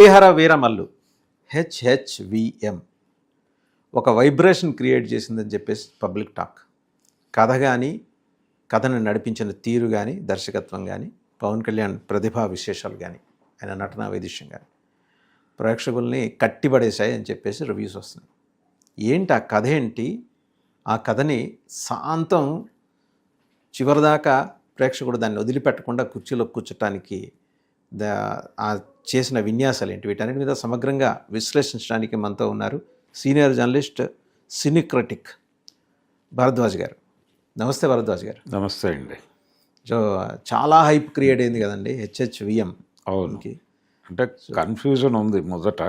హరిహర వీరమల్లు హెచ్హెచ్విఎం ఒక vibration create చేసిందని చెప్పేసి పబ్లిక్ టాక్. కథ కానీ, కథను నడిపించిన తీరు కానీ, దర్శకత్వం కానీ, పవన్ కళ్యాణ్ ప్రతిభా విశేషాలు కానీ, ఆయన నటనా వైదుష్యం కానీ ప్రేక్షకుల్ని కట్టిపడేశాయి అని చెప్పేసి రివ్యూస్ వస్తున్నాయి. ఏంటి ఆ కథ ఏంటి? ఆ కథని సాంతం చివరిదాకా ప్రేక్షకుడు దాన్ని వదిలిపెట్టకుండా కుర్చీలో కూర్చోటానికి ఆ చేసిన విన్యాసాలు ఏంటి? వీటన్నిటి మీద సమగ్రంగా విశ్లేషించడానికి మనతో ఉన్నారు సీనియర్ జర్నలిస్ట్, సినీ క్రిటిక్ భరద్వాజ్ గారు. నమస్తే భరద్వాజ్ గారు. నమస్తే అండి. సో చాలా హైప్ క్రియేట్ అయింది కదండి హెచ్హెచ్విఎం. అవును, అంటే కన్ఫ్యూజన్ ఉంది మొదట.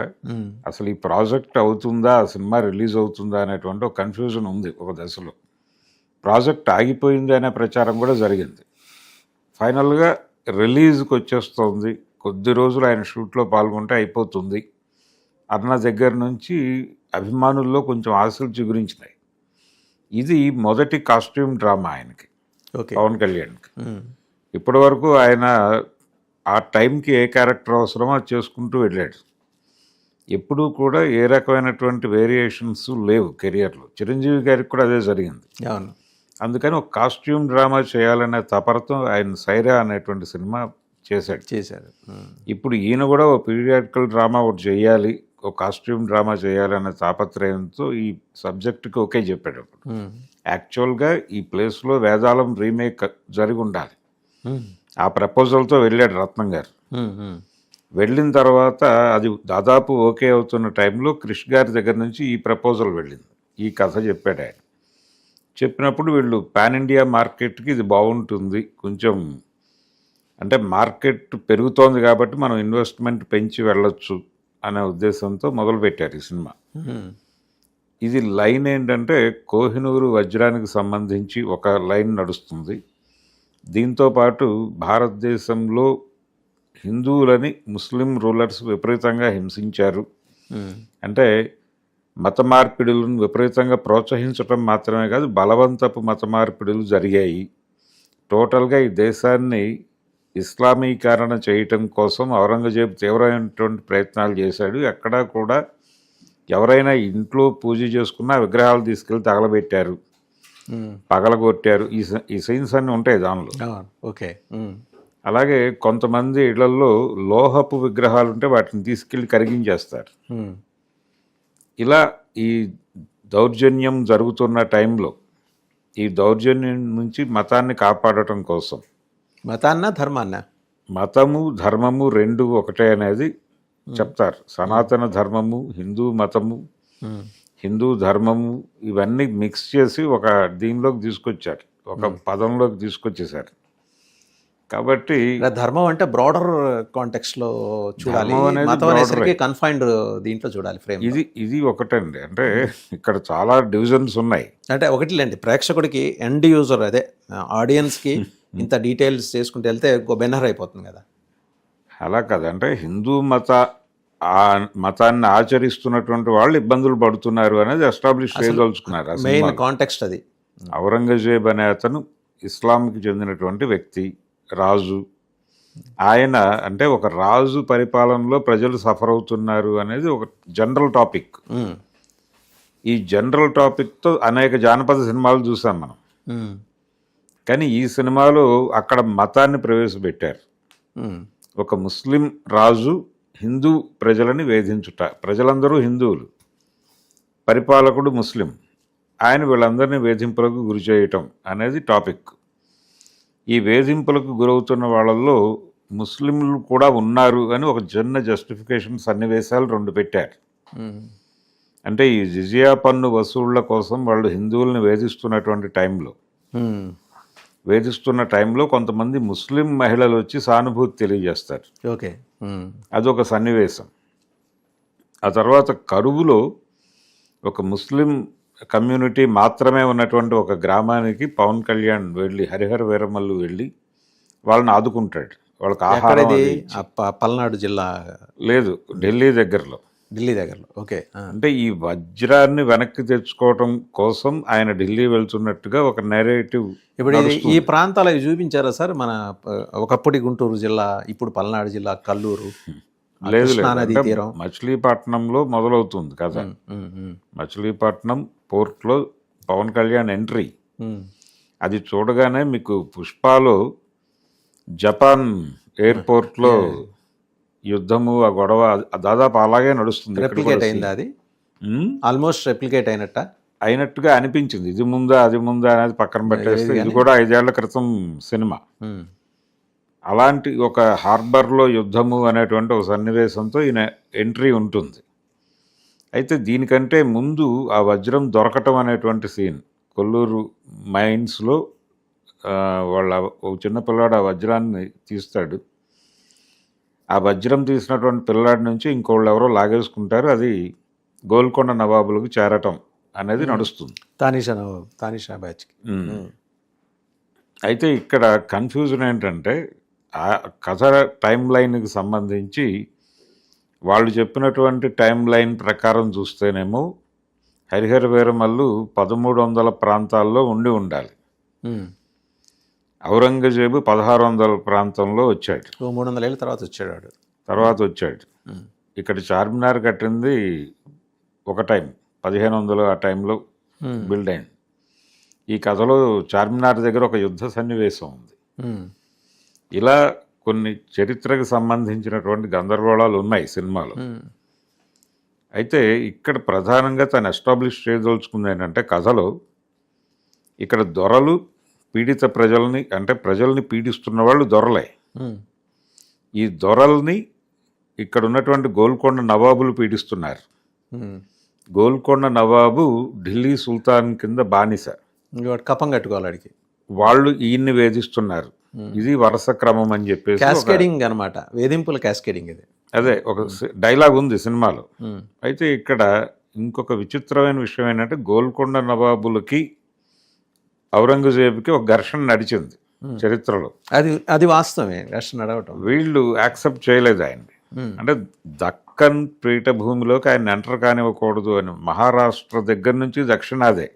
అసలు ఈ ప్రాజెక్ట్ అవుతుందా, సినిమా రిలీజ్ అవుతుందా అనేటువంటి ఒక కన్ఫ్యూజన్ ఉంది. ఒక దశలో ప్రాజెక్ట్ ఆగిపోయింది అనే ప్రచారం కూడా జరిగింది. ఫైనల్గా రిలీజ్కి వచ్చేస్తుంది, కొద్ది రోజులు ఆయన షూట్లో పాల్గొంటే అయిపోతుంది అన్న దగ్గర నుంచి అభిమానుల్లో కొంచెం ఆశలు చిగురించినాయి. ఇది మొదటి కాస్ట్యూమ్ డ్రామా ఆయనకి, పవన్ కళ్యాణ్కి. ఇప్పటి వరకు ఆయన ఆ టైంకి ఏ క్యారెక్టర్ అవసరమో అది చేసుకుంటూ వెళ్ళాడు. ఎప్పుడూ కూడా ఏ రకమైనటువంటి వేరియేషన్స్ లేవు కెరియర్లో. చిరంజీవి గారికి కూడా అదే జరిగింది. అవును. అందుకని ఒక కాస్ట్యూమ్ డ్రామా చేయాలనే తపరతో ఆయన సైరా అనేటువంటి సినిమా చేశాడు. ఇప్పుడు ఈయన కూడా ఒక పీరియాడికల్ డ్రామా ఒకటి చేయాలి, ఒక కాస్ట్యూమ్ డ్రామా చేయాలనే తాపత్రయంతో ఈ సబ్జెక్టుకి ఓకే చెప్పాడు. యాక్చువల్గా ఈ ప్లేస్లో వేదాలం రీమేక్ జరిగి ఉండాలి. ఆ ప్రపోజల్తో వెళ్ళాడు రత్నం గారు. వెళ్ళిన తర్వాత అది దాదాపు ఓకే అవుతున్న టైంలో క్రిష్ గారి దగ్గర నుంచి ఈ ప్రపోజల్ వెళ్ళింది. ఈ కథ చెప్పాడు ఆయన. చెప్పినప్పుడు వీళ్ళు పాన్ ఇండియా మార్కెట్కి ఇది బాగుంటుంది, కొంచెం అంటే మార్కెట్ పెరుగుతోంది కాబట్టి మనం ఇన్వెస్ట్మెంట్ పెంచి వెళ్ళొచ్చు అనే ఉద్దేశంతో మొదలుపెట్టారు ఈ సినిమా. ఇది లైన్ ఏంటంటే కోహినూరు వజ్రానికి సంబంధించి ఒక లైన్ నడుస్తుంది. దీంతోపాటు భారతదేశంలో హిందువులని ముస్లిం రూలర్స్ విపరీతంగా హింసించారు, అంటే మత మార్పిడులను విపరీతంగా ప్రోత్సహించడం మాత్రమే కాదు, బలవంతపు మత మార్పిడులు జరిగాయి. టోటల్గా ఈ దేశాన్ని ఇస్లామీకరణ చేయటం కోసం ఔరంగజేబు తీవ్రమైనటువంటి ప్రయత్నాలు చేశాడు. ఎక్కడా కూడా ఎవరైనా ఇంట్లో పూజ చేసుకున్నా విగ్రహాలు తీసుకెళ్ళి తగలబెట్టారు, పగలగొట్టారు. ఈ సీన్స్ అన్నీ ఉంటాయి దానిలో. ఓకే. అలాగే కొంతమంది ఇళ్లలో లోహపు విగ్రహాలు ఉంటే వాటిని తీసుకెళ్ళి కరిగించేస్తారు. ఇలా ఈ దౌర్జన్యం జరుగుతున్న టైంలో ఈ దౌర్జన్యం నుంచి మతాన్ని కాపాడటం కోసం, మతము ధర్మము రెండు ఒకటే అనేది చెప్తారు. సనాతన ధర్మము, హిందూ మతము, హిందూ ధర్మము ఇవన్నీ మిక్స్ చేసి ఒక దీనిలోకి తీసుకొచ్చారు, ఒక పదంలోకి తీసుకొచ్చేసారు. కాబట్టి ధర్మం అంటే బ్రాడర్ కాంటెక్స్ట్ లో చూడాలి, కన్ఫైన్డ్ దీంట్లో చూడాలి ఫ్రేమ్. ఇది ఒకటండి. అంటే ఇక్కడ చాలా డివిజన్స్ ఉన్నాయి. అంటే ఒకటిలేండి, ప్రేక్షకుడికి ఎండ్ యూజర్ అదే ఆడియన్స్ కి ఇంత డీటెయిల్స్ చేసుకుంటూ వెళ్తే బెన్నర్ అయిపోతుంది కదా. అలా కదా, అంటే హిందూ మతాన్ని ఆచరిస్తున్నటువంటి వాళ్ళు ఇబ్బందులు పడుతున్నారు అనేది ఎస్టాబ్లిష్ చేయదలుచుకున్నారు. మెయిన్ కాంటెక్స్ట్ అది. ఔరంగజేబ్ అనే అతను ఇస్లాంకి చెందినటువంటి వ్యక్తి, రాజు. ఆయన అంటే ఒక రాజు పరిపాలనలో ప్రజలు సఫర్ అవుతున్నారు అనేది ఒక జనరల్ టాపిక్. ఈ జనరల్ టాపిక్తో అనేక జానపద సినిమాలు చూసాం మనం. కానీ ఈ సినిమాలో అక్కడ మతాన్ని ప్రవేశపెట్టారు. ఒక ముస్లిం రాజు హిందూ ప్రజలని వేధించుట, ప్రజలందరూ హిందువులు, పరిపాలకుడు ముస్లిం, ఆయన వీళ్ళందరినీ వేధింపులకు గురి చేయటం అనేది టాపిక్. ఈ వేధింపులకు గురవుతున్న వాళ్ళల్లో ముస్లింలు కూడా ఉన్నారు అని ఒక చిన్న జస్టిఫికేషన్ సన్నివేశాలు రెండు పెట్టారు. అంటే ఈ జిజియా పన్ను వసూళ్ల కోసం వాళ్ళు హిందువుల్ని వేధిస్తున్న టైంలో కొంతమంది ముస్లిం మహిళలు వచ్చి సానుభూతి తెలియజేస్తారు. ఓకే, అదొక సన్నివేశం. ఆ తర్వాత కరువులో ఒక ముస్లిం కమ్యూనిటీ మాత్రమే ఉన్నటువంటి ఒక గ్రామానికి పవన్ కళ్యాణ్ వెళ్ళి, హరిహర వీరమల్లు వెళ్ళి వాళ్ళని ఆదుకుంటాడు. వాళ్ళకి ఆహారం. పల్నాడు జిల్లా లేదు, ఢిల్లీ దగ్గరలో. ఓకే. అంటే ఈ వజ్రాన్ని వెనక్కి తెచ్చుకోవటం కోసం ఆయన ఢిల్లీ వెళ్తున్నట్టుగా ఒక నెరేటివ్. ఇప్పుడు ఈ ప్రాంతాలు చూపించారా సార్? మన ఒకప్పటి గుంటూరు జిల్లా, ఇప్పుడు పల్నాడు జిల్లా, కల్లూరు, లేదు కృష్ణా లేదు నదీ అంటే తీరం. మచిలీపట్నంలో మొదలవుతుంది కదా. మచిలీపట్నం పోర్ట్లో పవన్ కళ్యాణ్ ఎంట్రీ అది చూడగానే మీకు పుష్పలో జపాన్ ఎయిర్పోర్ట్లో యుద్ధము ఆ గొడవ దాదాపు అలాగే నడుస్తుంది. ఇక్కడ రెప్లికేట్ కూడా అయిందా అది? ఉమ్, ఆల్మోస్ట్ రెప్లికేట్ అయినట్ట. అయినట్టుగా అనిపించింది. ఇది ముందా అది ముందా అనేది పక్కన పెట్టేస్తే ఇది కూడా 5 ఏళ్ల క్రితం సినిమా. అలాంటి ఒక హార్బర్లో యుద్ధము అనేటువంటి ఒక సన్నివేశంతో ఈయన ఎంట్రీ ఉంటుంది. అయితే దీనికంటే ముందు ఆ వజ్రం దొరకటం అనేటువంటి సీన్ కొల్లూరు మైన్స్లో వాళ్ళ ఒక చిన్న పిల్లాడు ఆ వజ్రాన్ని తీస్తాడు. ఆ వజ్రం తీసినటువంటి పిల్లాడి నుంచి ఇంకోళ్ళు ఎవరో లాగేసుకుంటారు. అది గోల్కొండ నవాబులకు చేరటం అనేది నడుస్తుంది. తానిషా బ్యాచ్కి. అయితే ఇక్కడ కన్ఫ్యూజన్ ఏంటంటే ఆ కథ టైం లైన్కి సంబంధించి వాళ్ళు చెప్పినటువంటి టైం లైన్ ప్రకారం చూస్తేనేమో హరిహర వీరమల్లు 1300 ప్రాంతాల్లో ఉండాలి. ఔరంగజేబు 1600 ప్రాంతంలో వచ్చాడు. 300 ఏళ్ళ తర్వాత వచ్చాడు. ఇక్కడ చార్మినార్ కట్టింది ఒక టైం 1500 ఆ టైంలో బిల్డ్ అయింది. ఈ కథలో చార్మినార్ దగ్గర ఒక యుద్ధ సన్నివేశం ఉంది. ఇలా కొన్ని చరిత్రకు సంబంధించినటువంటి గందరగోళాలు ఉన్నాయి సినిమాలో. అయితే ఇక్కడ ప్రధానంగా తను ఎస్టాబ్లిష్ చేయదలుచుకుంది ఏంటంటే కథలో ఇక్కడ దొరలు పీడిత ప్రజల్ని అంటే ప్రజల్ని పీడిస్తున్న వాళ్ళు దొరలే. ఈ దొరల్ని ఇక్కడ ఉన్నటువంటి గోల్కొండ నవాబులు పీడిస్తున్నారు. గోల్కొండ నవాబు ఢిల్లీ సుల్తాన్ కింద బానిస. కప్పం కట్టుకోవాలి. వాళ్ళు ఈయన్ని వేధిస్తున్నారు. ఇది వరుస క్రమం అని చెప్పేసి క్యాస్కేడింగ్ అనమాట, వేధింపుల క్యాస్కేడింగ్ ఇది. అదే ఒక డైలాగ్ ఉంది సినిమాలో. అయితే ఇక్కడ ఇంకొక విచిత్రమైన విషయం ఏంటంటే గోల్కొండ నవాబులకి ఔరంగజేబుకి ఒక ఘర్షణ నడిచింది చరిత్రలో. అది వాస్తవమే, ఘర్షణ నడవటం. వీళ్ళు యాక్సెప్ట్ చేయలేదు ఆయన్ని. అంటే దక్కన్ పీఠభూమిలోకి ఆయన ఎంటర్ కానివ్వకూడదు అని. మహారాష్ట్ర దగ్గర నుంచి దక్షిణాదే,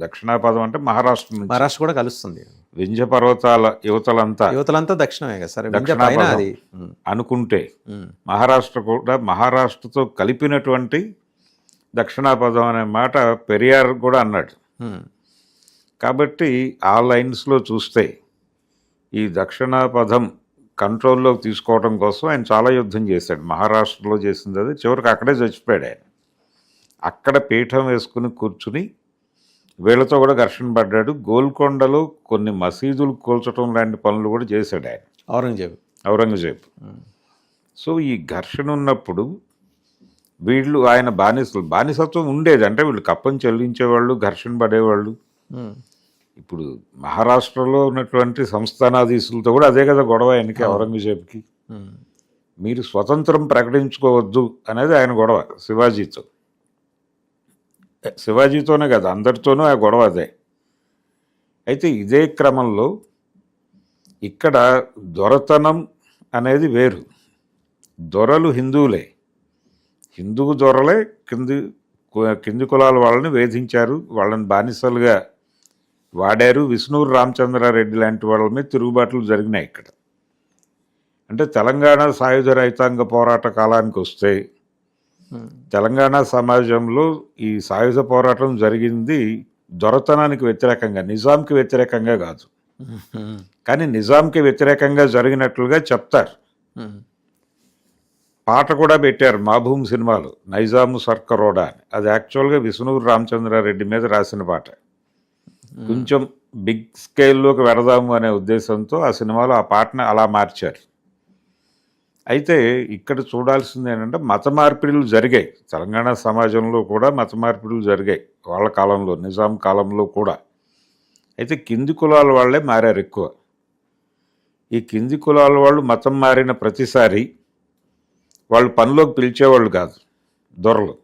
దక్షిణాపదం అంటే మహారాష్ట్ర కూడా కలుస్తుంది. వింధ్య పర్వతాల యువతలంతా దక్షిణమే కదా సరే, దక్షిణాపదం అనుకుంటే మహారాష్ట్ర కూడా మహారాష్ట్రతో కలిపినటువంటి దక్షిణాపదం అనే మాట పెరియార్ కూడా అన్నాడు. కాబట్టి ఆ లైన్స్లో చూస్తే ఈ దక్షిణాపదం కంట్రోల్లోకి తీసుకోవడం కోసం ఆయన చాలా యుద్ధం చేశాడు. మహారాష్ట్రలో చేసింది అది. చివరికి అక్కడే చచ్చిపోయాడు ఆయన. అక్కడ పీఠం వేసుకుని కూర్చుని వీళ్ళతో కూడా ఘర్షణ పడ్డాడు. గోల్కొండలో కొన్ని మసీదులు కూల్చడం లాంటి పనులు కూడా చేశాడు ఆయన, ఔరంగజేబు. సో ఈ ఘర్షణ ఉన్నప్పుడు వీళ్ళు ఆయన బానిసత్వం ఉండేది. అంటే వీళ్ళు కప్పం చెల్లించేవాళ్ళు, ఘర్షణ పడేవాళ్ళు. ఇప్పుడు మహారాష్ట్రలో ఉన్నటువంటి సంస్థానాధీశులతో కూడా అదే కదా గొడవ ఆయనకి, ఔరంగజేబుకి. మీరు స్వతంత్రం ప్రకటించుకోవద్దు అనేది ఆయన గొడవ శివాజీతోనే కదా, అందరితోనూ ఆ గొడవ అదే. అయితే ఇదే క్రమంలో ఇక్కడ దొరతనం అనేది వేరు. దొరలు హిందువులే, హిందువు దొరలే కింది కులాల వాళ్ళని వేధించారు, వాళ్ళని బానిసలుగా వాడారు. విష్ణూరు రామచంద్రారెడ్డి లాంటి వాళ్ళ మీద తిరుగుబాట్లు జరిగినాయి ఇక్కడ. అంటే తెలంగాణ సాయుధ రైతాంగ పోరాట కాలానికి వస్తే తెలంగాణ సమాజంలో ఈ సాయుధ పోరాటం జరిగింది దొరతనానికి వ్యతిరేకంగా, నిజాంకి వ్యతిరేకంగా కాదు. కానీ నిజాంకి వ్యతిరేకంగా జరిగినట్లుగా చెప్తారు. పాట కూడా పెట్టారు మాభూమ్ సినిమాలో, నైజాము సర్కరోడా అని. అది యాక్చువల్గా విష్ణూరు రామచంద్రారెడ్డి మీద రాసిన పాట. కొంచెం బిగ్ స్కేల్లోకి వెడదాము అనే ఉద్దేశంతో ఆ సినిమాలో ఆ పాటను అలా మార్చారు. అయితే ఇక్కడ చూడాల్సింది ఏంటంటే మత మార్పిడులు జరిగాయి తెలంగాణ సమాజంలో కూడా, మత మార్పిడులు జరిగాయి వాళ్ళ కాలంలో, నిజాం కాలంలో కూడా. అయితే కింది కులాల వాళ్ళే మారారు ఎక్కువ. ఈ కింది కులాల వాళ్ళు మతం మారిన ప్రతిసారి వాళ్ళు పనిలోకి పిలిచేవాళ్ళు కాదు దొరలు.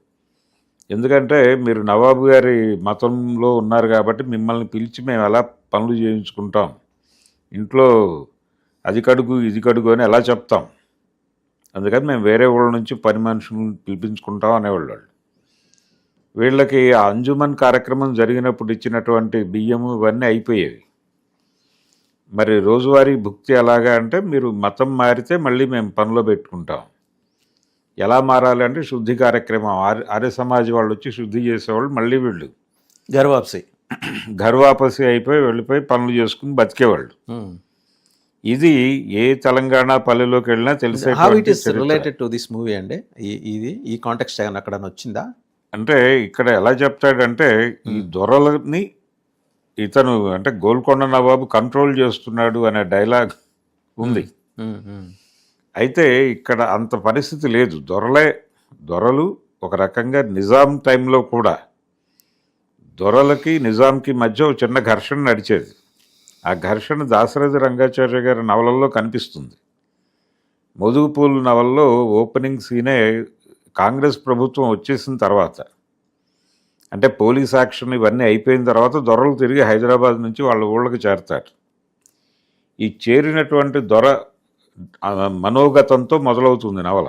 ఎందుకంటే మీరు నవాబు గారి మతంలో ఉన్నారు కాబట్టి మిమ్మల్ని పిలిచి మేము ఎలా పనులు చేయించుకుంటాం, ఇంట్లో అది కడుగు ఇది కడుగు అని ఎలా చెప్తాం, అందుకని మేము వేరే ఊళ్ళ నుంచి పని మనుషులను పిలిపించుకుంటాం అనేవాళ్ళు. వీళ్ళకి ఆ అంజుమన్ కార్యక్రమం జరిగినప్పుడు ఇచ్చినటువంటి బియ్యము ఇవన్నీ అయిపోయేవి. మరి రోజువారీ భుక్తి ఎలాగా అంటే మీరు మతం మారితే మళ్ళీ మేము పనిలో పెట్టుకుంటాం, ఎలా మారాలి అంటే శుద్ధి కార్యక్రమం, ఆర్య సమాజ్ వాళ్ళు వచ్చి శుద్ధి చేసేవాళ్ళు, మళ్ళీ వీళ్ళు గర్వాప్సి ఘర్వాపసి అయిపోయి వెళ్ళిపోయి పనులు చేసుకుని బతికేవాళ్ళు. ఇది ఏ తెలంగాణ పల్లెలోకి వెళ్ళినా తెలిసే. How it is related to this movie అండి? ఇది ఈ కాంటెక్స్ట్ అక్కడ వచ్చిందా? అంటే ఇక్కడ ఎలా చెప్తాడంటే ఈ దొరలని ఇతను అంటే గోల్కొండ నవాబు కంట్రోల్ చేస్తున్నాడు అనే డైలాగ్ ఉంది. అయితే ఇక్కడ అంత పరిస్థితి లేదు. దొరలు ఒక రకంగా నిజాం టైంలో కూడా దొరలకి నిజాంకి మధ్య ఒక చిన్న ఘర్షణ నడిచేది. ఆ ఘర్షణ దాశరథి రంగాచార్య గారి నవలల్లో కనిపిస్తుంది. మోదుగుపూలు నవల్లో ఓపెనింగ్ సీనే కాంగ్రెస్ ప్రభుత్వం వచ్చేసిన తర్వాత, అంటే పోలీస్ యాక్షన్ ఇవన్నీ అయిపోయిన తర్వాత దొరలు తిరిగి హైదరాబాద్ నుంచి వాళ్ళ ఊళ్ళకి చేరతారు. ఈ చేరినటువంటి దొర మనోగతంతో మొదలవుతుంది నవల.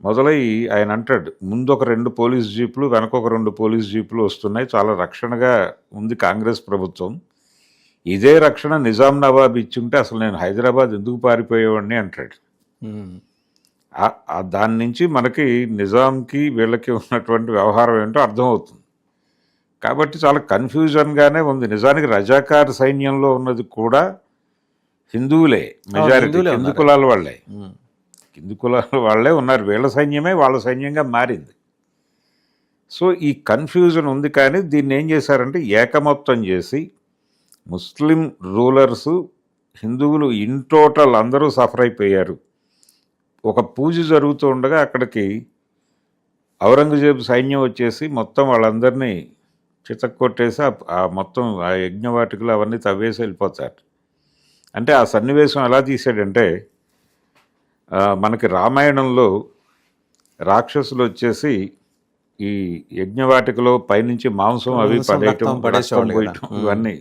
మొదలై ఆయన అంటాడు, ముందు ఒక 2 పోలీస్ జీపులు, వెనక ఒక 2 పోలీస్ జీపులు వస్తున్నాయి, చాలా రక్షణగా ఉంది కాంగ్రెస్ ప్రభుత్వం. ఇదే రక్షణ నిజాం నవాబ్ ఇచ్చుంటే అసలు నేను హైదరాబాద్ ఎందుకు పారిపోయేవాడిని అంటాడు. దాని నుంచి మనకి నిజాంకి వీళ్ళకి ఉన్నటువంటి వ్యవహారం ఏంటో అర్థమవుతుంది. కాబట్టి చాలా కన్ఫ్యూజన్గానే ఉంది. నిజానికి రజాకార్ సైన్యంలో ఉన్నది కూడా హిందువులే, మెజారిటీ హిందూ కులాల వాళ్ళే, హిందూ కులాల వాళ్ళే ఉన్నారు. వీళ్ళ సైన్యమే వాళ్ళ సైన్యంగా మారింది. సో ఈ కన్ఫ్యూజన్ ఉంది. కానీ దీన్ని ఏం చేశారంటే ఏకమొత్తం చేసి ముస్లిం రూలర్సు, హిందువులు ఇన్ టోటల్ అందరూ సఫర్ అయిపోయారు. ఒక పూజ జరుగుతూ ఉండగా అక్కడికి ఔరంగజేబు సైన్యం వచ్చేసి మొత్తం వాళ్ళందరినీ చితక్కొట్టేసి ఆ మొత్తం ఆ యజ్ఞవాటికలు అవన్నీ తవ్వేసి వెళ్ళిపోతారు. అంటే ఆ సన్నివేశం ఎలా తీసాడంటే, మనకి రామాయణంలో రాక్షసులు వచ్చేసి ఈ యజ్ఞవాటికలో పైనుంచి మాంసం అవి పడేయటం, ఇవన్నీ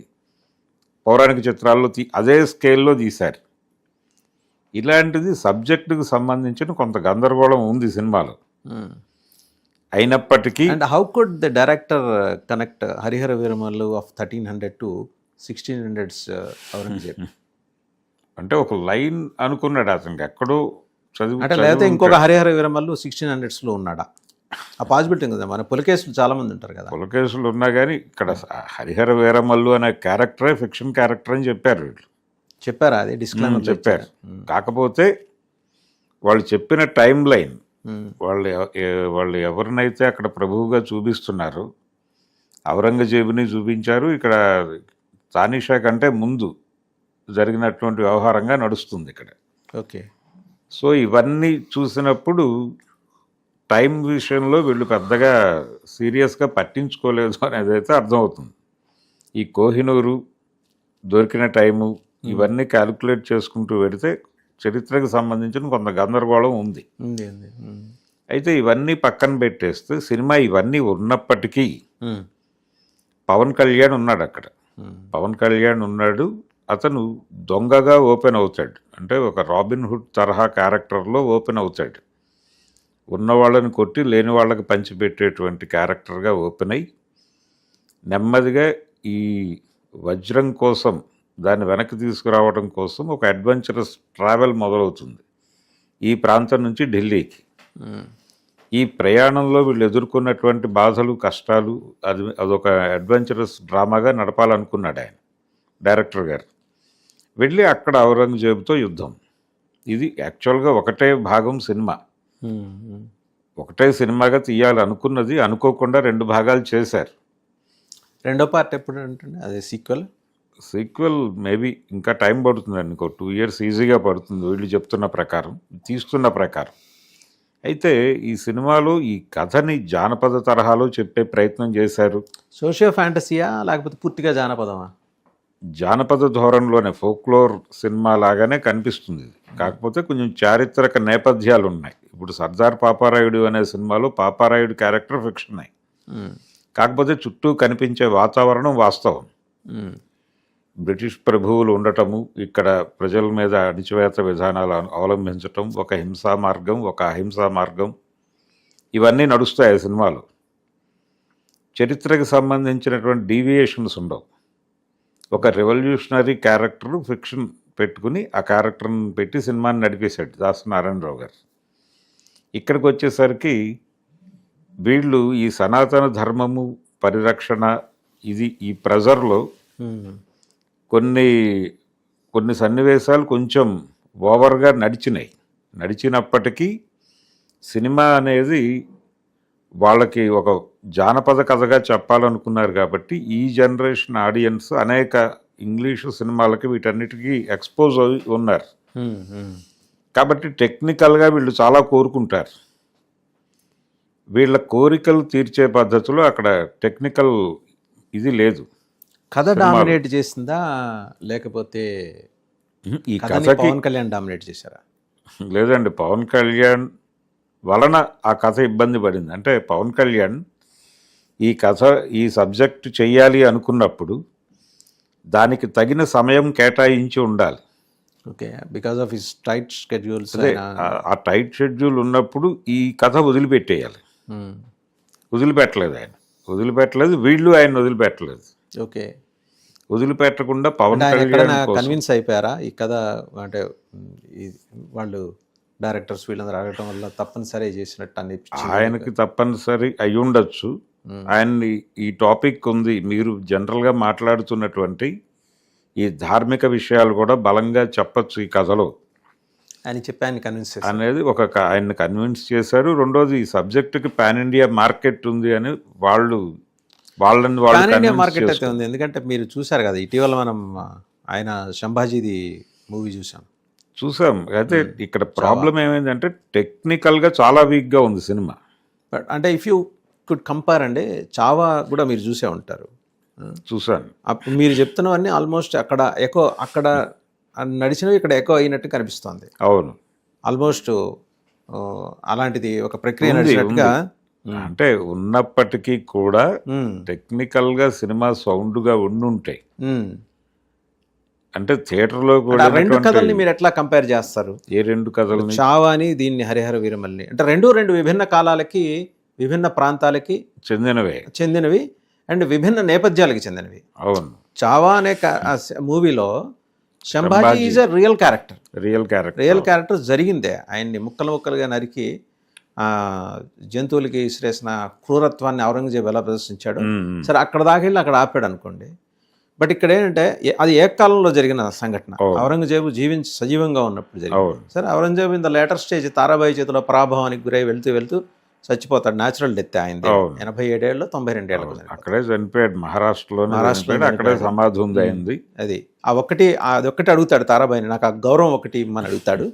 పౌరాణిక చిత్రాల్లో అదే స్కేల్లో తీశారు. ఇలాంటిది సబ్జెక్టుకు సంబంధించిన కొంత గందరగోళం ఉంది సినిమాలో. అయినప్పటికీ and how could the director connect Harihara Veeramallu of 1300 to 1600s Aurangzeb? అంటే ఒక లైన్ అనుకున్నాడు అతనికి, ఎక్కడో చదివి. అంటే లేకపోతే ఇంకొక హరిహర వీరమల్లు 1600sలో ఉన్నాడా? ఆ పాసిబిలిటీ కదా. మన పులకేసులు చాలా మంది ఉంటారు కదా. పులకేసులు ఉన్నా కానీ ఇక్కడ హరిహర వీరమల్లు అనే క్యారెక్టరే ఫిక్షన్ క్యారెక్టర్ అని చెప్పారు వీళ్ళు. చెప్పారా? అదే డిస్క్లైమర్ చెప్పారు. కాకపోతే వాళ్ళు చెప్పిన టైం లైన్, వాళ్ళు ఎవరినైతే అక్కడ ప్రభువుగా చూపిస్తున్నారో ఔరంగజేబుని చూపించారు. ఇక్కడ తానిషా కంటే ముందు జరిగినటువంటి వ్యవహారంగా నడుస్తుంది ఇక్కడ. ఓకే. సో ఇవన్నీ చూసినప్పుడు టైం విషయంలో వీళ్ళు పెద్దగా సీరియస్గా పట్టించుకోలేదు అనేది అయితే అర్థమవుతుంది. ఈ కోహినూరు దొరికిన టైము ఇవన్నీ క్యాలిక్యులేట్ చేసుకుంటూ వెడితే చరిత్రకు సంబంధించిన కొంత గందరగోళం ఉంది. అయితే ఇవన్నీ పక్కన పెట్టేస్తే సినిమా ఇవన్నీ ఉన్నప్పటికీ పవన్ కళ్యాణ్ ఉన్నాడు అక్కడ. పవన్ కళ్యాణ్ ఉన్నాడు. అతను దొంగగా ఓపెన్ అవుతాడు. అంటే ఒక రాబిన్ హుడ్ తరహా క్యారెక్టర్లో ఓపెన్ అవుతాడు. ఉన్న వాళ్ళని కొట్టి లేని వాళ్ళకి పంచిపెట్టేటువంటి క్యారెక్టర్గా ఓపెన్ అయ్యి నెమ్మదిగా ఈ వజ్రం కోసం, దాన్ని వెనక్కి తీసుకురావడం కోసం ఒక అడ్వెంచరస్ ట్రావెల్ మొదలవుతుంది ఈ ప్రాంతం నుంచి ఢిల్లీకి. ఈ ప్రయాణంలో వీళ్ళు ఎదుర్కొన్నటువంటి బాధలు, కష్టాలు, అదొక అడ్వెంచరస్ డ్రామాగా నడపాలనుకున్నాడు ఆయన, డైరెక్టర్ గారు. వెళ్ళి అక్కడ ఔరంగజేబుతో యుద్ధం. ఇది యాక్చువల్గా ఒకటే భాగం సినిమా, ఒకటే సినిమాగా తీయాలనుకున్నది. అనుకోకుండా 2 భాగాలు చేశారు. రెండో పార్ట్ ఎప్పుడు ఉంటుంది? అదే సీక్వెల్ మేబీ ఇంకా టైం పడుతుందండి. ఇంకో 2 years ఈజీగా పడుతుంది వీళ్ళు చెప్తున్న ప్రకారం, తీస్తున్న ప్రకారం. అయితే ఈ సినిమాలో ఈ కథని జానపద తరహాలో చెప్పే ప్రయత్నం చేశారు. సోషియో ఫ్యాంటసీయా లేకపోతే పూర్తిగా జానపదమా? జానపద ధోరణిలోనే, ఫోక్లోర్ సినిమా లాగానే కనిపిస్తుంది. కాకపోతే కొంచెం చారిత్రక నేపథ్యాలు ఉన్నాయి. ఇప్పుడు సర్దార్ పాపారాయుడు అనే సినిమాలో పాపారాయుడు క్యారెక్టర్ ఫిక్షన్ అయ్యి, కాకపోతే చుట్టూ కనిపించే వాతావరణం వాస్తవం. బ్రిటిష్ ప్రభువులు ఉండటము, ఇక్కడ ప్రజల మీద అణిచివేత విధానాలు అవలంబించటం, ఒక హింసా మార్గం, ఒక అహింసా మార్గం, ఇవన్నీ నడుస్తాయి ఆ సినిమాలో. చరిత్రకు సంబంధించినటువంటి డీవియేషన్స్ ఉండవు. ఒక రెవల్యూషనరీ క్యారెక్టర్ ఫిక్షన్ పెట్టుకుని ఆ క్యారెక్టర్ని పెట్టి సినిమాని నడిపేశాడు దాసనారాయణరావు గారు. ఇక్కడికి వచ్చేసరికి వీళ్ళు ఈ సనాతన ధర్మము పరిరక్షణ ఇది ఈ ప్రెజర్లో కొన్ని సన్నివేశాలు కొంచెం ఓవర్గా నడిచినప్పటికీ సినిమా అనేది వాళ్ళకి ఒక జానపద కథగా చెప్పాలనుకున్నారు కాబట్టి ఈ జనరేషన్ ఆడియన్స్ అనేక ఇంగ్లీషు సినిమాలకి వీటన్నిటికీ ఎక్స్పోజ్ అయి ఉన్నారు. కాబట్టి టెక్నికల్గా వీళ్ళు చాలా కోరుకుంటారు. వీళ్ళ కోరికలు తీర్చే పద్ధతిలో అక్కడ టెక్నికల్ ఇది లేదు. కథ డామినేట్ చేసిందా లేకపోతే ఈ కథని కథకి పవన్ కళ్యాణ్ డామినేట్ చేశారా? లేదండి, పవన్ కళ్యాణ్ వలన ఆ కథ ఇబ్బంది పడింది. అంటే పవన్ కళ్యాణ్ ఈ సబ్జెక్ట్ చెయ్యాలి అనుకున్నప్పుడు దానికి తగిన సమయం కేటాయించి ఉండాలి. Okay, because of his tight schedules. అదే ఆ టైట్ షెడ్యూల్ ఉన్నప్పుడు ఈ కథ వదిలిపెట్టేయాలి. వదిలిపెట్టలేదు వీళ్ళు ఆయన వదిలిపెట్టలేదు. ఓకే, వదిలిపెట్టకుండా పవన్ కళ్యాణ్ కన్విన్స్ అయిపోయారా ఈ కథ? అంటే వాళ్ళు డైరెక్టర్స్ వీళ్ళందరూ అడగటం వల్ల తప్పనిసరి చేసినట్టు అనిపించింది. ఆయనకి తప్పనిసరి అయి ఉండొచ్చు. ఆయన్ని ఈ టాపిక్ ఉంది, మీరు జనరల్గా మాట్లాడుతున్నటువంటి ఈ ధార్మిక విషయాలు కూడా బలంగా చెప్పచ్చు ఈ కథలో అని చెప్పి ఆయన కన్విన్స్ అనేది ఆయన్ని కన్విన్స్ చేశారు. రెండోది ఈ సబ్జెక్టుకి పాన్ ఇండియా మార్కెట్ ఉంది అని వాళ్ళని పాన్ ఇండియా మార్కెట్ అయితే ఉంది. ఎందుకంటే మీరు చూసారు కదా, ఇటీవల మనం ఆయన సంభాజీది మూవీ చూసాం. అయితే ఇక్కడ ప్రాబ్లం ఏమైందంటే టెక్నికల్గా చాలా వీక్గా ఉంది సినిమా. బట్ అంటే ఇఫ్ యూ కుడ్ కంపేర్ అండి, చావా కూడా మీరు చూసే ఉంటారు. చూసాను. అప్పుడు మీరు చెప్తున్నవన్నీ ఆల్మోస్ట్ అక్కడ నడిచినవి ఇక్కడ ఎకో అయినట్టు కనిపిస్తుంది. అవును, ఆల్మోస్ట్ అలాంటిది ఒక ప్రక్రియ నడిచినట్టుగా. అంటే ఉన్నప్పటికీ కూడా టెక్నికల్గా సినిమా సౌండ్గా ఉండుంటాయి. అంటే థియేటర్లో కూడా రెండు కథల్ని మీరు ఎట్లా కంపేర్ చేస్తారు? ఏ రెండు కథలు? చావాని దీన్ని హరిహర వీరమల్ని అంటే రెండు విభిన్న కాలాలకి విభిన్న ప్రాంతాలకి చెందినవి అండ్ విభిన్న నేపథ్యాలకి చెందినవి. అవును. చావా అనే మూవీలో Sambhaji is a real character జరిగిందే. ఆయన్ని ముక్కలుగా నరికి జంతువులకి విసిరేసిన క్రూరత్వాన్ని ఔరంగజేబు ఎలా ప్రదర్శించాడు, సరే అక్కడ దాకా వెళ్ళి అక్కడ ఆపాడు అనుకోండి. బట్ ఇక్కడ ఏంటంటే అది ఏకకాలంలో జరిగిన సంఘటన. ఔరంగజేబు సజీవంగా ఉన్నప్పుడు జరిగింది. సరే, Aurangzeb in the later stage Tarabai చేతిలో పరాభవానికి గురై వెళ్తూ చచ్చిపోతాడు. న్యాచురల్ డెత్ ఆయన 87 ఏళ్ళు 92 ఏళ్ళకు అక్కడే చనిపోయాడు. మహారాష్ట్రలో అక్కడే సమాధి ఉంది అయింది. అది అదొక్కటి అడుగుతాడు తారాబాయిని, నాకు ఆ గౌరవం ఒకటి ఇమ్మని అడుగుతాడు.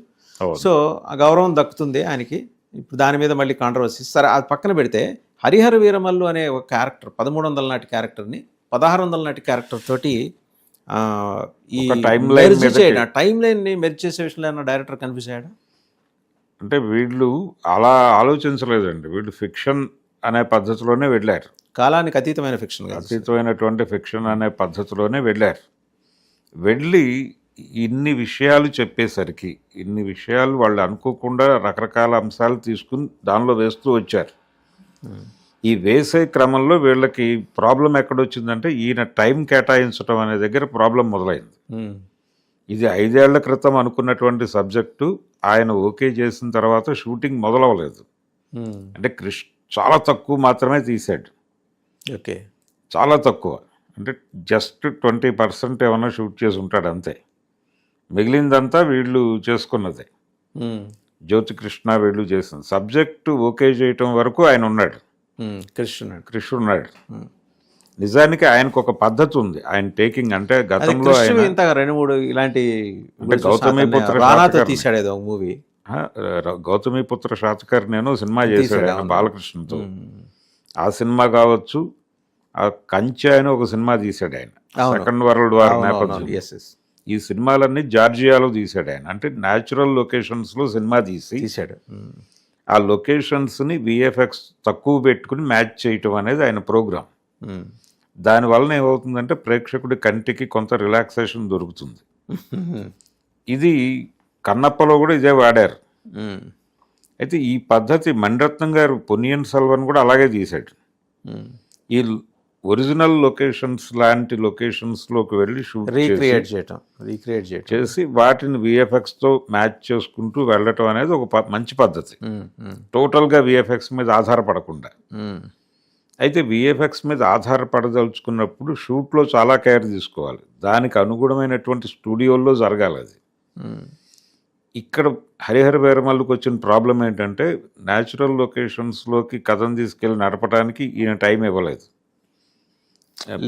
సో ఆ గౌరవం దక్కుతుంది ఆయనకి. ఇప్పుడు దాని మీద మళ్ళీ కాంట్రవర్సీ. సరే, అది పక్కన పెడితే హరిహర వీరమల్లు అనే ఒక క్యారెక్టర్ 1300 నాటి క్యారెక్టర్ని 1600 నాటి క్యారెక్టర్ తోటి ఈ టైం లైన్ని మెర్జ్ చేసే విషయంలో ఏమన్నా డైరెక్టర్ కన్ఫ్యూజ్ అయ్యాడా? అంటే వీళ్ళు అలా ఆలోచించలేదండి. వీళ్ళు ఫిక్షన్ అనే పద్ధతిలోనే వెళ్ళారు. కాలానికి అతీతమైనటువంటి ఫిక్షన్ అనే పద్ధతిలోనే వెళ్ళి ఇన్ని విషయాలు చెప్పేసరికి ఇన్ని విషయాలు వాళ్ళు అనుకోకుండా రకరకాల అంశాలు తీసుకుని దానిలో వేస్తూ వచ్చారు. ఈ వేసే క్రమంలో వీళ్ళకి ప్రాబ్లం ఎక్కడొచ్చిందంటే ఈయన టైం కేటాయించడం అనే దగ్గర ప్రాబ్లం మొదలైంది. ఇది 5 ఏళ్ల క్రితం అనుకున్నటువంటి సబ్జెక్టు ఆయన ఓకే చేసిన తర్వాత షూటింగ్ మొదలవలేదు. అంటే చాలా తక్కువ మాత్రమే తీశాడు. ఓకే, చాలా తక్కువ. అంటే జస్ట్ 20% ఏమన్నా షూట్ చేసి ఉంటాడు అంతే. మిగిలిందంతా వీళ్ళు చేసుకున్నదే. జ్యోతికృష్ణ వీళ్ళు చేసిన సబ్జెక్టు ఓకే చేయటం వరకు ఆయన ఉన్నాడు. కృష్ణున్నాడు. నిజానికి ఆయనకు ఒక పద్ధతి ఉంది ఆయన టేకింగ్. అంటే గతంలో ఆయన 2-3 ఇలాంటి గౌతమిపుత్ర శాతకర్ నేను సినిమా చేశాడు ఆయన బాలకృష్ణతో. ఆ సినిమా కావచ్చు, ఆ కంచె అని ఒక సినిమా తీశాడు ఆయన, సెకండ్ వరల్డ్ వార్ నేపథ్యం. ఈ సినిమాలన్నీ జార్జియాలో తీశాడు ఆయన. అంటే న్యాచురల్ లొకేషన్స్లో సినిమా తీశాడు. ఆ లొకేషన్స్ని విఎఫ్ఎక్స్ తక్కువ పెట్టుకుని మ్యాచ్ చేయటం అనేది ఆయన ప్రోగ్రామ్. దానివల్ల ఏమవుతుందంటే ప్రేక్షకుడి కంటికి కొంత రిలాక్సేషన్ దొరుకుతుంది. ఇది కన్నప్పలో కూడా ఇదే వాడారు. అయితే ఈ పద్ధతి మణిరత్నం గారు పొన్నియిన్ సెల్వన్ కూడా అలాగే తీశాడు. ఈ ఒరిజినల్ లొకేషన్స్ లాంటి లొకేషన్స్లోకి వెళ్ళి షూట్ రీక్రియేట్ చేసి వాటిని విఎఫ్ఎక్స్తో మ్యాచ్ చేసుకుంటూ వెళ్ళటం అనేది ఒక మంచి పద్ధతి, టోటల్గా విఎఫ్ఎక్స్ మీద ఆధారపడకుండా. అయితే విఎఫ్ఎక్స్ మీద ఆధారపడదలుచుకున్నప్పుడు షూట్లో చాలా కేర్ తీసుకోవాలి, దానికి అనుగుణమైనటువంటి స్టూడియోల్లో జరగాలి అది. ఇక్కడ హరిహర వీరమల్లుకి వచ్చిన ప్రాబ్లం ఏంటంటే న్యాచురల్ లొకేషన్స్లోకి కథను తీసుకెళ్ళి నడపడానికి ఈయన టైం ఇవ్వలేదు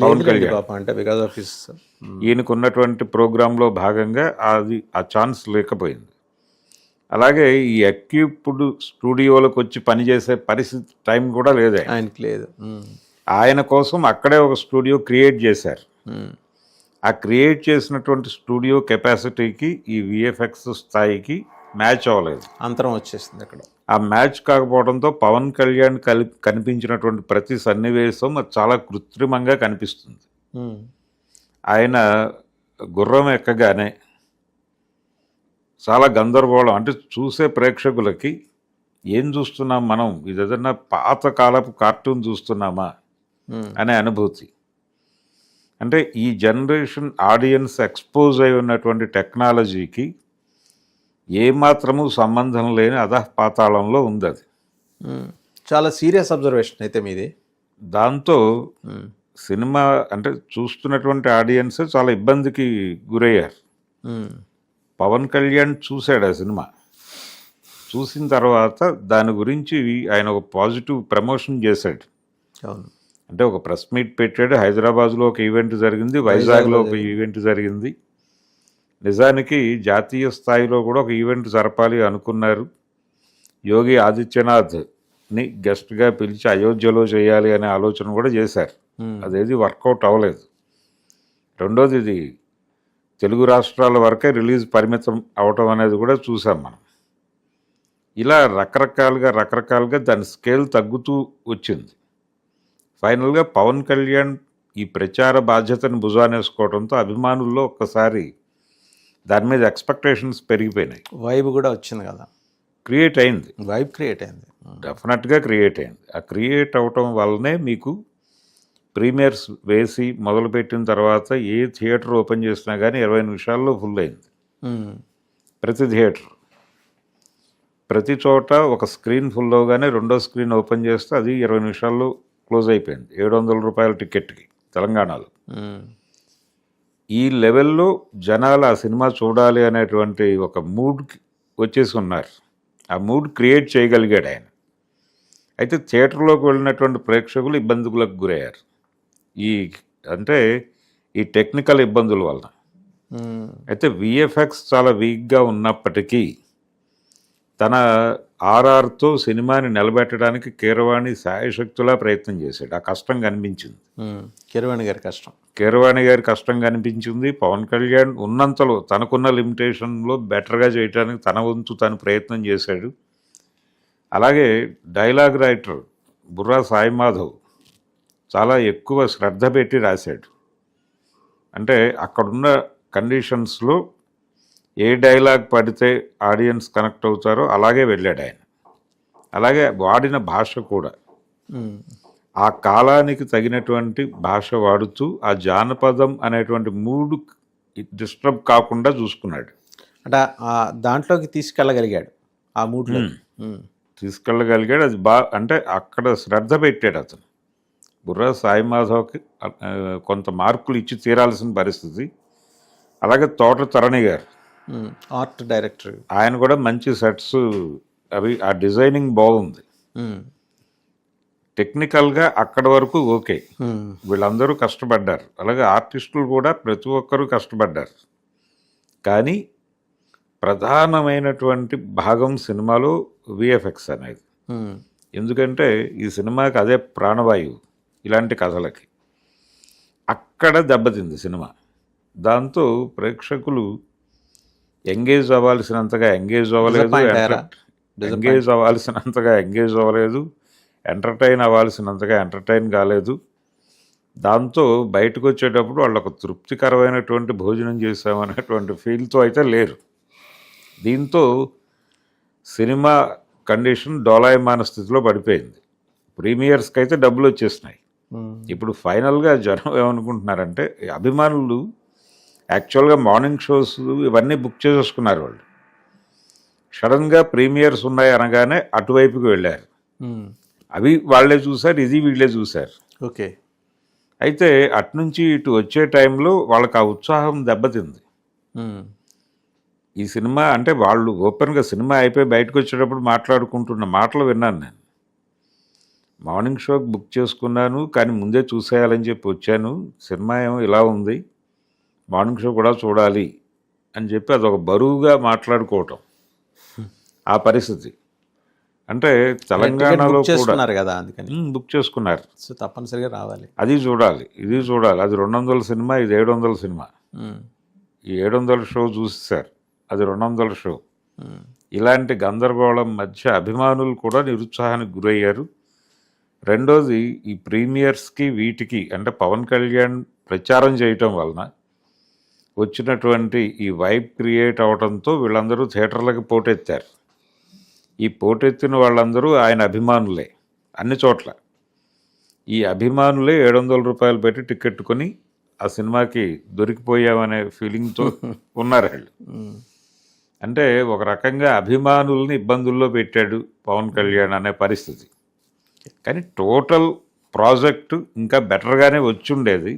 పవన్ కళ్యాణ్. అంటే బికాజ్ ఆఫ్ హిస్ ఈయనకు ఉన్నటువంటి ప్రోగ్రాంలో భాగంగా అది ఆ ఛాన్స్ లేకపోయింది. అలాగే ఈ ఎక్విప్డ్ స్టూడియోలకు వచ్చి పనిచేసే పరిస్థితి టైం కూడా లేదు ఆయనకి లేదు. ఆయన కోసం అక్కడే ఒక స్టూడియో క్రియేట్ చేశారు. ఆ క్రియేట్ చేసినటువంటి స్టూడియో కెపాసిటీకి ఈ విఎఫ్ఎక్స్ స్థాయికి మ్యాచ్ అవ్వలేదు, అంతరం వచ్చేసింది అక్కడ. ఆ మ్యాచ్ కాకపోవడంతో పవన్ కళ్యాణ్ కనిపించినటువంటి ప్రతి సన్నివేశం అది చాలా కృత్రిమంగా కనిపిస్తుంది. ఆయన గుర్రం ఎక్కగానే చాలా గందరగోళం, అంటే చూసే ప్రేక్షకులకి ఏం చూస్తున్నాం మనం, ఇది ఏదన్నా పాతకాలపు కార్టూన్ చూస్తున్నామా అనే అనుభూతి. అంటే ఈ జనరేషన్ ఆడియన్స్ ఎక్స్పోజ్ అయి ఉన్నటువంటి టెక్నాలజీకి ఏమాత్రము సంబంధం లేని అధపాతాళంలో ఉంది అది. చాలా సీరియస్ అబ్జర్వేషన్ అయితే మీది. దాంతో సినిమా అంటే చూస్తున్నటువంటి ఆడియన్స్ చాలా ఇబ్బందికి గురయ్యారు. పవన్ కళ్యాణ్ చూశాడు ఆ సినిమా, చూసిన తర్వాత దాని గురించి ఆయన ఒక పాజిటివ్ ప్రమోషన్ చేశాడు. అవును, అంటే ఒక ప్రెస్ మీట్ పెట్టాడు, హైదరాబాద్లో ఒక ఈవెంట్ జరిగింది, వైజాగ్లో ఒక ఈవెంట్ జరిగింది. నిజానికి జాతీయ స్థాయిలో కూడా ఒక ఈవెంట్ జరపాలి అనుకున్నారు. యోగి ఆదిత్యనాథ్ని గెస్ట్గా పిలిచి అయోధ్యలో చేయాలి అనే ఆలోచన కూడా చేశారు. అదేది వర్కౌట్ అవ్వలేదు. రెండోది, ఇది తెలుగు రాష్ట్రాల వరకే రిలీజ్ పరిమితం అవటం అనేది కూడా చూసాం మనం. ఇలా రకరకాలుగా దాని స్కేల్ తగ్గుతూ వచ్చింది. ఫైనల్గా పవన్ కళ్యాణ్ ఈ ప్రచార బాధ్యతను భుజానేసుకోవడంతో అభిమానుల్లో ఒక్కసారి దాని మీద ఎక్స్పెక్టేషన్స్ పెరిగిపోయినాయి. వైబ్ కూడా వచ్చింది కదా, క్రియేట్ అయింది, వైబ్ క్రియేట్ అయింది, డెఫినెట్గా క్రియేట్ అయింది. ఆ క్రియేట్ అవటం వల్లనే మీకు ప్రీమియర్స్ వేసి మొదలుపెట్టిన తర్వాత ఏ థియేటర్ ఓపెన్ చేసినా కానీ 20 నిమిషాల్లో ఫుల్ అయింది. ప్రతి థియేటర్, ప్రతి చోట ఒక స్క్రీన్ ఫుల్ అవగానే రెండో స్క్రీన్ ఓపెన్ చేస్తే అది 20 నిమిషాల్లో క్లోజ్ అయిపోయింది. 700 రూపాయల టికెట్కి తెలంగాణలో. ఈ లెవెల్లో జనాలు ఆ సినిమా చూడాలి అనేటువంటి ఒక మూడ్కి వచ్చేసి ఉన్నారు. ఆ మూడ్ క్రియేట్ చేయగలిగాడు ఆయన. అయితే థియేటర్లోకి వెళ్ళినటువంటి ప్రేక్షకులు ఇబ్బందులకు గురయ్యారు. ఈ టెక్నికల్ ఇబ్బందుల వల్ల. అయితే విఎఫ్ఎక్స్ చాలా వీక్గా ఉన్నప్పటికీ తన ఆర్ఆర్తో సినిమాని నిలబెట్టడానికి కీరవాణి శాయశక్తులా ప్రయత్నం చేశాడు. ఆ కష్టం కనిపించింది, కీరవాణి గారి కష్టం కనిపించింది. పవన్ కళ్యాణ్ ఉన్నంతలో తనకున్న లిమిటేషన్లో బెటర్గా చేయడానికి తన వంతు తను ప్రయత్నం చేశాడు. అలాగే డైలాగ్ రైటర్ బుర్రా సాయి మాధవ్ చాలా ఎక్కువ శ్రద్ధ పెట్టి రాశాడు. అంటే అక్కడున్న కండిషన్స్లో ఏ డైలాగ్ పడితే ఆడియన్స్ కనెక్ట్ అవుతారో అలాగే వెళ్ళాడు ఆయన. అలాగే వాడిన భాష కూడా ఆ కాలానికి తగినటువంటి భాష వాడుతూ ఆ జానపదం అనేటువంటి మూడ్ డిస్టర్బ్ కాకుండా చూసుకున్నాడు. అంటే దాంట్లోకి తీసుకెళ్ళగలిగాడు, ఆ మూడ్లో తీసుకెళ్ళగలిగాడు. అది అంటే అక్కడ శ్రద్ధ పెట్టాడు అతను. బుర్రా సాయి మాధవ్కి కొంత మార్కులు ఇచ్చి తీరాల్సిన పరిస్థితి. అలాగే తోట తరణి గారు ఆర్ట్ డైరెక్టర్, ఆయన కూడా మంచి సెట్స్ అవి, ఆ డిజైనింగ్ బాగుంది. టెక్నికల్గా అక్కడి వరకు ఓకే, వీళ్ళందరూ కష్టపడ్డారు. అలాగే ఆర్టిస్టులు కూడా ప్రతి ఒక్కరూ కష్టపడ్డారు. కానీ ప్రధానమైనటువంటి భాగం సినిమాలో విఎఫ్ఎక్స్ అనేది. ఎందుకంటే ఈ సినిమాకి అదే ప్రాణవాయువు ఇలాంటి కథలకి. అక్కడ దెబ్బతింది సినిమా. దాంతో ప్రేక్షకులు ఎంగేజ్ అవ్వాల్సినంతగా ఎంగేజ్ అవ్వలేదు, ఎంటర్టైన్ అవ్వాల్సినంతగా ఎంటర్టైన్ కాలేదు. దాంతో బయటకు వచ్చేటప్పుడు వాళ్ళు ఒక తృప్తికరమైనటువంటి భోజనం చేసామనేటువంటి ఫీల్తో అయితే లేరు. దీంతో సినిమా కండిషన్ డోలాయమాన స్థితిలో పడిపోయింది. ప్రీమియర్స్కి అయితే డబ్బులు వచ్చేసినాయి, ఇప్పుడు ఫైనల్గా జనం ఏమనుకుంటున్నారంటే ఈ అభిమానులు యాక్చువల్గా మార్నింగ్ షోస్ ఇవన్నీ బుక్ చేసేసుకున్నారు వాళ్ళు. సడన్గా ప్రీమియర్స్ ఉన్నాయి అనగానే అటువైపుకి వెళ్ళారు. అవి వాళ్ళే చూశారు, ఇది వీళ్ళే చూశారు. ఓకే. అయితే అటునుంచి ఇటు వచ్చే టైంలో వాళ్ళకి ఆ ఉత్సాహం దెబ్బతింది. ఈ సినిమా అంటే వాళ్ళు ఓపెన్గా సినిమా అయిపోయి బయటకు వచ్చేటప్పుడు మాట్లాడుకుంటున్న మాటలు విన్నాను నేను. మార్నింగ్ షోకి బుక్ చేసుకున్నాను, కానీ ముందే చూసేయాలని చెప్పి వచ్చాను, సినిమా ఏమో ఇలా ఉంది, మార్నింగ్ షో కూడా చూడాలి అని చెప్పి అదొక బరువుగా మాట్లాడుకోవటం ఆ పరిస్థితి. అంటే తెలంగాణలో కూడా కదా, అందుకని బుక్ చేసుకున్నారు. సో తప్పనిసరిగా రావాలి, అది చూడాలి, ఇది చూడాలి. అది 200 సినిమా, ఇది 700 సినిమా. ఈ 700 షో చూసేశారు, అది 200 షో. ఇలాంటి గందరగోళం మధ్య అభిమానులు కూడా నిరుత్సాహానికి గురయ్యారు. రెండోది ఈ ప్రీమియర్స్కి వీటికి అంటే పవన్ కళ్యాణ్ ప్రచారం చేయటం వలన వచ్చినటువంటి ఈ వైబ్ క్రియేట్ అవడంతో వీళ్ళందరూ థియేటర్లకు పోటెత్తారు. ఈ పోటెత్తిన వాళ్ళందరూ ఆయన అభిమానులే అన్ని చోట్ల. ఈ అభిమానులే 700 రూపాయలు పెట్టి టికెట్ కొని ఆ సినిమాకి దొరికిపోయామనే ఫీలింగ్తో ఉన్నారు వాళ్ళు. అంటే ఒక రకంగా అభిమానుల్ని ఇబ్బందుల్లో పెట్టాడు పవన్ కళ్యాణ్ అనే పరిస్థితి. కానీ టోటల్ ప్రాజెక్టు ఇంకా బెటర్గానే వచ్చి ఉండేది.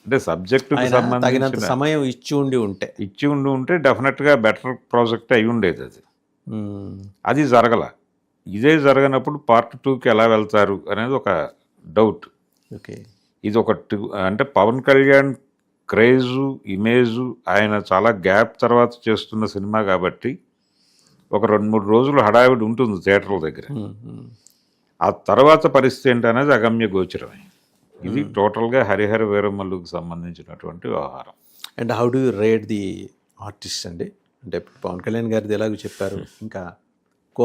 అంటే సబ్జెక్టుకి సంబంధించిన సమయం ఇచ్చి ఉంటే డెఫినెట్గా బెటర్ ప్రాజెక్ట్ అయి ఉండేది. అది జరగల. ఇదే జరగనప్పుడు పార్ట్ 2కి ఎలా వెళ్తారు అనేది ఒక డౌట్. ఓకే. ఇది ఒక అంటే పవన్ కళ్యాణ్ క్రేజు, ఇమేజు, ఆయన చాలా గ్యాప్ తర్వాత చేస్తున్న సినిమా కాబట్టి ఒక 2-3 రోజులు హడావిడి ఉంటుంది థియేటర్ల దగ్గర. ఆ తర్వాత పరిస్థితి ఏంటనేది అగమ్య గోచరమే. ఇది టోటల్గా హరిహర వీరమల్లుకి సంబంధించినటువంటి వ్యవహారం. And how do you rate the artist అండి? అంటే పవన్ కళ్యాణ్ గారిది ఎలాగో చెప్పారు, ఇంకా కో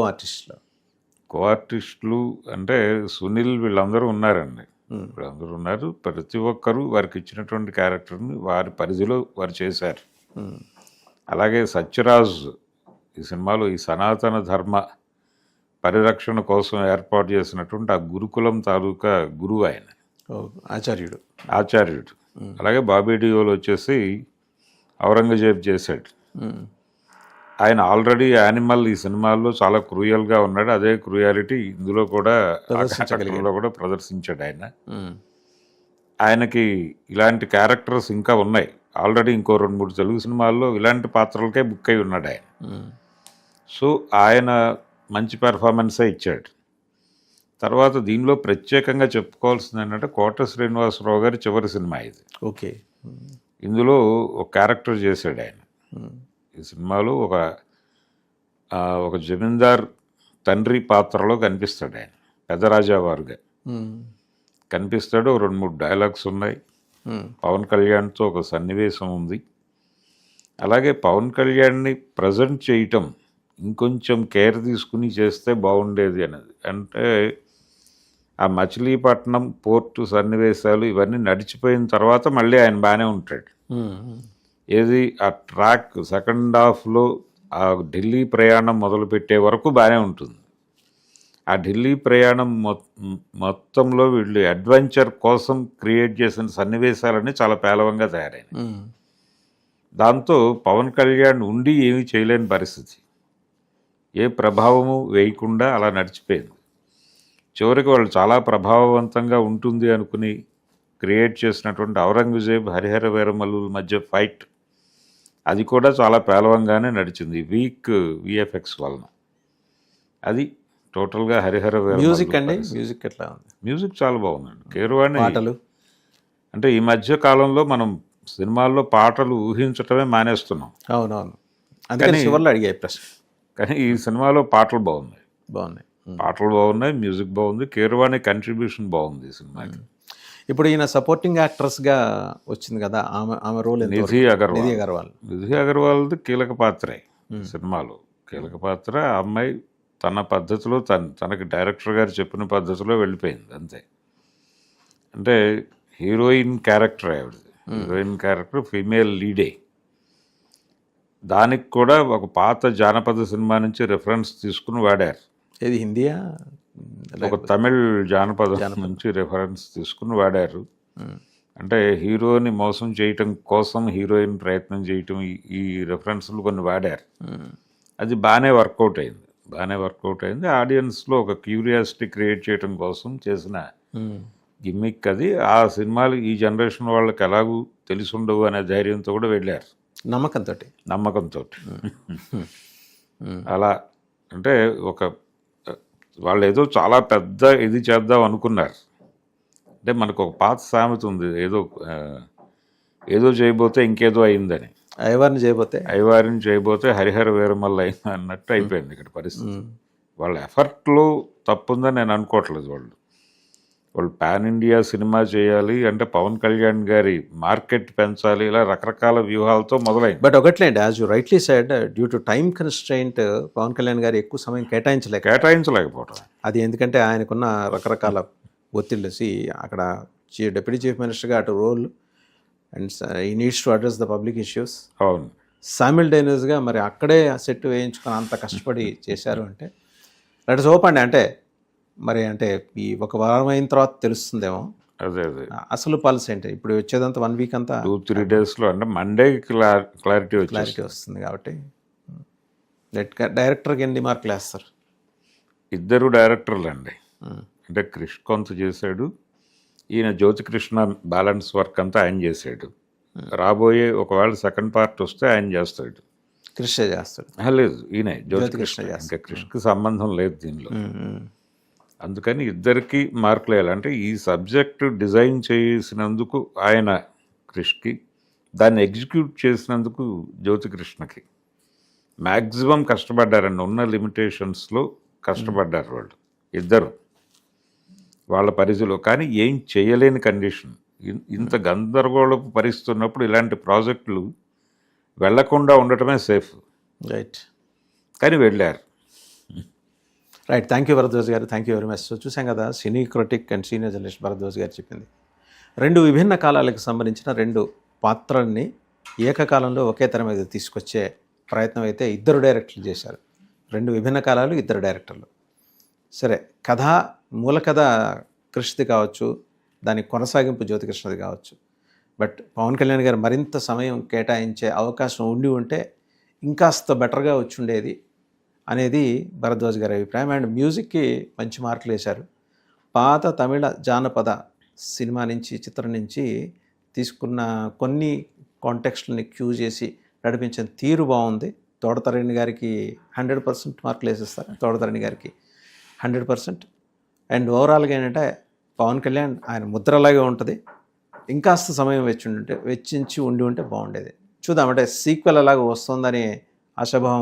ఆర్టిస్టులు అంటే సునీల్ వీళ్ళందరూ ఉన్నారండి. వీళ్ళందరూ ఉన్నారు. ప్రతి ఒక్కరూ వారికి ఇచ్చినటువంటి క్యారెక్టర్ని వారి పరిధిలో వారు చేశారు. అలాగే సత్యరాజ్ ఈ సినిమాలో ఈ సనాతన ధర్మ పరిరక్షణ కోసం ఏర్పాటు చేసినటువంటి ఆ గురుకులం తాలూకా గురువు ఆయన, ఆచార్యుడు. అలాగే బాబీ డియోల్ వచ్చేసి ఔరంగజేబ్ చేశాడు. ఆయన ఆల్రెడీ యానిమల్ ఈ సినిమాల్లో చాలా క్రూయల్గా ఉన్నాడు. అదే క్రూయాలిటీ ఇందులో కూడా ప్రదర్శించాడు ఆయన. ఆయనకి ఇలాంటి క్యారెక్టర్స్ ఇంకా ఉన్నాయి. ఆల్రెడీ ఇంకో 2-3 తెలుగు సినిమాల్లో ఇలాంటి పాత్రలకే బుక్ అయి ఉన్నాడు ఆయన. సో ఆయన మంచి పెర్ఫార్మెన్సే ఇచ్చాడు. తర్వాత దీనిలో ప్రత్యేకంగా చెప్పుకోవాల్సింది ఏంటంటే కోట శ్రీనివాసరావు గారి చివరి సినిమా ఇది. ఓకే. ఇందులో ఒక క్యారెక్టర్ చేశాడు ఆయన. ఈ సినిమాలో ఒక జమీందార్ తండ్రి పాత్రలో కనిపిస్తాడు ఆయన, పెద్దరాజావారుగా కనిపిస్తాడు. 2-3 డైలాగ్స్ ఉన్నాయి. పవన్ కళ్యాణ్తో ఒక సన్నివేశం ఉంది. అలాగే పవన్ కళ్యాణ్ని ప్రజెంట్ చేయటం ఇంకొంచెం కేర్ తీసుకుని చేస్తే బాగుండేది అనేది. అంటే ఆ మచిలీపట్నం పోర్టు సన్నివేశాలు ఇవన్నీ నడిచిపోయిన తర్వాత మళ్ళీ ఆయన బాగానే ఉంటాడు. ఏది ఆ ట్రాక్ సెకండ్ హాఫ్లో ఆ ఢిల్లీ ప్రయాణం మొదలుపెట్టే వరకు బాగానే ఉంటుంది. ఆ ఢిల్లీ ప్రయాణం మొత్తంలో వీళ్ళు అడ్వెంచర్ కోసం క్రియేట్ చేసిన సన్నివేశాలన్నీ చాలా పేలవంగా తయారైనాయి. దాంతో పవన్ కళ్యాణ్ ఉండి ఏమీ చేయలేని పరిస్థితి, ఏ ప్రభావము వేయకుండా అలా నడిచిపోయింది. చివరికి వాళ్ళు చాలా ప్రభావవంతంగా ఉంటుంది అనుకుని క్రియేట్ చేసినటువంటి ఔరంగజేబ్ హరిహర వీరమల్లుల మధ్య ఫైట్, అది కూడా చాలా పేలవంగానే నడిచింది వీక్ విఎఫ్ఎక్స్ వలన. అది టోటల్గా హరిహర వీరమల్లు. మ్యూజిక్ ఎట్లా ఉంది? మ్యూజిక్ చాలా బాగుందండి. కీరవాణి పాటలు అంటే ఈ మధ్య కాలంలో మనం సినిమాల్లో పాటలు ఊహించటమే మానేస్తున్నాం. అవునవును, అందుకని చివర్లో అడిగే ప్రశ్న. కానీ ఈ సినిమాలో పాటలు బాగున్నాయి. పాటలు బాగున్నాయి, మ్యూజిక్ బాగుంది, కీరవాణి కంట్రిబ్యూషన్ బాగుంది ఈ సినిమాకి. ఇప్పుడు ఈయన సపోర్టింగ్ యాక్ట్రెస్గా వచ్చింది కదా, ఆమె రోల్ నిధి అగర్వాల్ది కీలక పాత్రే సినిమాలో. కీలక పాత్ర. ఆ అమ్మాయి తన పద్ధతిలో తనకి డైరెక్టర్ గారు చెప్పిన పద్ధతిలో వెళ్ళిపోయింది అంతే. అంటే హీరోయిన్ క్యారెక్టర్ ఆవిడది. హీరోయిన్ క్యారెక్టర్ ఫీమేల్ లీడే. దానికి కూడా ఒక పాత జానపద సినిమా నుంచి రెఫరెన్స్ తీసుకుని వాడారు. ఇది హిందీయా ఒక తమిళ్ జానపదం నుంచి రెఫరెన్స్ తీసుకుని వాడారు. అంటే హీరోని మోసం చేయటం కోసం హీరోయిన్ ప్రయత్నం చేయటం, ఈ రెఫరెన్స్లు కొన్ని వాడారు. అది బాగానే వర్కౌట్ అయింది. ఆడియన్స్లో ఒక క్యూరియాసిటీ క్రియేట్ చేయడం కోసం చేసిన గిమ్మిక్ అది. ఆ సినిమాలు ఈ జనరేషన్ వాళ్ళకి ఎలాగూ తెలిసి ఉండవు అనే ధైర్యంతో కూడా వెళ్ళారు, నమ్మకంతో. అలా అంటే వాళ్ళు ఏదో చాలా పెద్ద ఇది చేద్దాం అనుకున్నారు. అంటే మనకు ఒక పాత సామెత ఉంది, ఏదో చేయబోతే ఇంకేదో అయిందని. అయ్యవారిని చేయబోతే హరిహర వీరమల్ల అయింది అన్నట్టు అయిపోయింది ఇక్కడ పరిస్థితి. వాళ్ళ ఎఫర్ట్లో తప్పుందని నేను అనుకోవట్లేదు. వాళ్ళు పాన్ ఇండియా సినిమా చేయాలి అంటే పవన్ కళ్యాణ్ గారి మార్కెట్ పెంచాలి, ఇలా రకరకాల వ్యూహాలతో మొదలైంది. బట్ ఒకట్లేండి, as you rightly said, due to time constraint Pawan Kalyan garu ఎక్కువ సమయం కేటాయించలేకపోవడం. అది ఎందుకంటే ఆయనకున్న రకరకాల ఒత్తిళ్ళు. అక్కడ డిప్యూటీ చీఫ్ మినిస్టర్గా అటు రోల్ అండ్ ఈ needs to address the public issues. అవును, సైమిల్టేనియస్గా మరి అక్కడే సెట్ వేయించుకొని అంత కష్టపడి చేశారు అంటే లెట్ us hope అండి. అంటే ఈ ఒక వారం అయిన తర్వాత తెలుస్తుందేమో అదే అసలు పాలసీ ఏంటి. ఇప్పుడు వచ్చేదంతా 1 వీక్ అంతా 2-3 డేస్లో, అంటే మండే క్లారిటీ వస్తుంది. కాబట్టి డైరెక్టర్కి ఎన్ని మార్కులు వేస్తారు? ఇద్దరు డైరెక్టర్లు అండి. అంటే క్రిష్ కొంత చేశాడు, ఈయన జ్యోతికృష్ణ బ్యాలెన్స్ వర్క్ అంతా ఆయన చేశాడు. రాబోయే ఒకవేళ సెకండ్ పార్ట్ వస్తే ఆయన చేస్తాడు. క్రిష్ చేస్తాడు? లేదు, ఈయన జ్యోతికృష్ణ. ఇంకా క్రిష్కి సంబంధం లేదు దీనిలో. అందుకని ఇద్దరికి మార్కులు వేయాలి. అంటే ఈ సబ్జెక్ట్ డిజైన్ చేసినందుకు ఆయన క్రిష్కి, దాన్ని ఎగ్జిక్యూట్ చేసినందుకు జ్యోతికృష్ణకి మ్యాక్సిమం కష్టపడ్డారండి. ఉన్న లిమిటేషన్స్లో కష్టపడ్డారు వాళ్ళు ఇద్దరు వాళ్ళ పరిధిలో. కానీ ఏం చేయలేని కండిషన్, ఇంత గందరగోళపు పరిస్థితి ఉన్నప్పుడు ఇలాంటి ప్రాజెక్టులు వెళ్లకుండా ఉండటమే సేఫ్. రైట్, కానీ వెళ్ళారు. Right, thank you Bharadwaj garu, thank you very much. So చూసాం కదా, cine critic and senior journalist Bharadwaj garu చెప్పింది. 2 విభిన్న కాలాలకు సంబంధించిన 2 పాత్రల్ని ఏకకాలంలో ఒకే తెర మీద తీసుకొచ్చే ప్రయత్నం అయితే ఇద్దరు డైరెక్టర్లు చేశారు. 2 విభిన్న కాలాలు, 2 డైరెక్టర్లు. సరే, మూల కథ కృష్ణది కావచ్చు, దాని కొనసాగింపు జ్యోతికృష్ణది కావచ్చు. బట్ పవన్ కళ్యాణ్ గారు మరింత సమయం కేటాయించే అవకాశం ఉంటే ఇంకాస్త బెటర్గా వచ్చి ఉండేది అనేది భరద్వాజ్ గారి అభిప్రాయం. అండ్ మ్యూజిక్కి మంచి మార్కులు వేశారు. పాత తమిళ జానపద సినిమా నుంచి, చిత్రం నుంచి తీసుకున్న కొన్ని కాంటెక్స్ట్ని క్యూ చేసి నడిపించిన తీరు బాగుంది. తోటతరణి గారికి 100% మార్కులు వేసేస్తారు. తోటతరణి గారికి 100%. అండ్ ఓవరాల్గా ఏంటంటే పవన్ కళ్యాణ్ ఆయన ముద్రలాగే ఉంటుంది. ఇంకాస్త సమయం వెచ్చించి ఉంటే బాగుండేది. చూద్దాం, అంటే సీక్వెల్ అలాగా వస్తుందని ఆశాభావం